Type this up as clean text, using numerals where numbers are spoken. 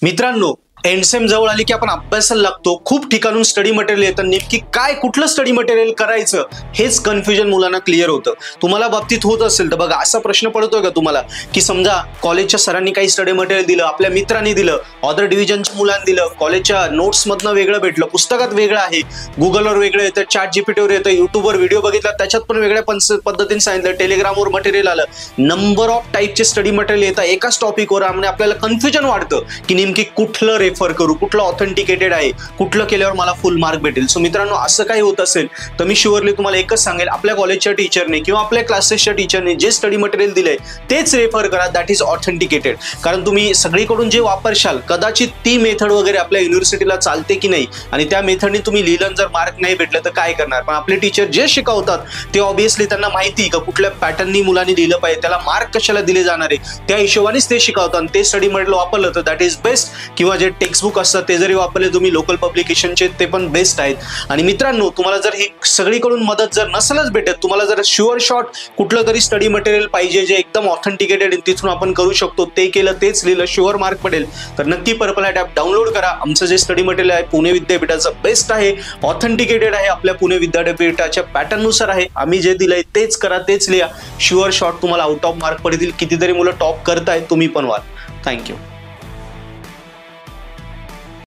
मित्रांनो, एंडसेम जवळ आली की आपण अभ्यासाला लागतो. खूप ठिकाणून स्टडी मटेरियल येतं. नेमकी काय कुठलं स्टडी मटेरियल करायचं हेच कन्फ्युजन मुलांना क्लिअर होतं. तुम्हाला बाबतीत होत असेल तर बघा, असा प्रश्न पडतोय का तुम्हाला की समजा कॉलेजच्या सरांनी काही स्टडी मटेरियल दिलं, आपल्या मित्रांनी दिलं, अदर डिव्हिजनच्या मुलांनी दिलं, कॉलेजच्या नोट्समधनं वेगळं भेटलं, पुस्तकात वेगळं आहे, गुगलवर वेगळं येतं, चॅट जीपीटीवर येतं, युट्यूबवर व्हिडिओ बघितला त्याच्यात पण वेगळ्या पद्धतीने सांगितलं, टेलिग्रामवर मटेरियल आलं, नंबर ऑफ टाईपचे स्टडी मटेरियल येतं एकाच टॉपिकवर. आणि आपल्याला कन्फ्युजन वाढतं की नेमकी कुठलं रेफर करू, कुठलं ऑथेंटिकेटेड आहे, कुठलं केल्यावर मला फुल मार्क भेटेल. सो मित्रांनो, असं काही होत असेल तर मी शुअरली तुम्हाला एकच सांगेल, आपल्या कॉलेजच्या टीचरने किंवा आपल्या क्लासेसच्या टीचरने जे स्टडी मटेरियल दिलंय तेच रेफर करा. That is authenticated. कारण तुम्ही सगळीकडून जे वापरशाल कदाचित ती मेथड वगैरे आपल्या युनिव्हर्सिटीला चालते की नाही, आणि त्या मेथडने तुम्ही लिहिलं जर मार्क नाही भेटले तर काय करणार. पण आपले टीचर जे शिकवतात ते ऑब्विसली त्यांना माहिती का कुठल्या पॅटर्ननी मुलांनी लिहिलं पाहिजे, त्याला मार्क कशाला दिले जाणार आहे, त्या हिशोबानेच ते शिकवतात. ते स्टडी मटेरियल वापरलं तर दॅट इज बेस्ट. किंवा जे टेक्स्टबुक असतात ते जरी वापरले तुम्ही लोकल पब्लिकेशनचे, ते पण बेस्ट आहेत. आणि मित्रांनो, तुम्हाला जर ही सगळीकडून मदत जर नसेलच भेटत, तुम्हाला जर शुअर शॉट कुठलं तरी स्टडी मटेरियल पाहिजे जे एकदम ऑथेंटिकेटेड तिथून आपण करू शकतो, ते केलं, तेच लिहिलं, शुअर मार्क पडेल, तर नक्की पर्पल हॅट ॲप डाउनलोड करा. आमचं जे स्टडी मटेरियल आहे पुणे विद्यापीठाचं बेस्ट आहे, ऑथेंटिकेटेड आहे, आपल्या पुणे विद्यापीठाच्या पॅटर्ननुसार आहे. आम्ही जे दिलंय तेच करा, तेच लिहा. शुअर शॉट तुम्हाला आउट ऑफ मार्क पडतील. कितीतरी मुलं टॉप करतायत, तुम्ही पण व्हाल. थँक्यू.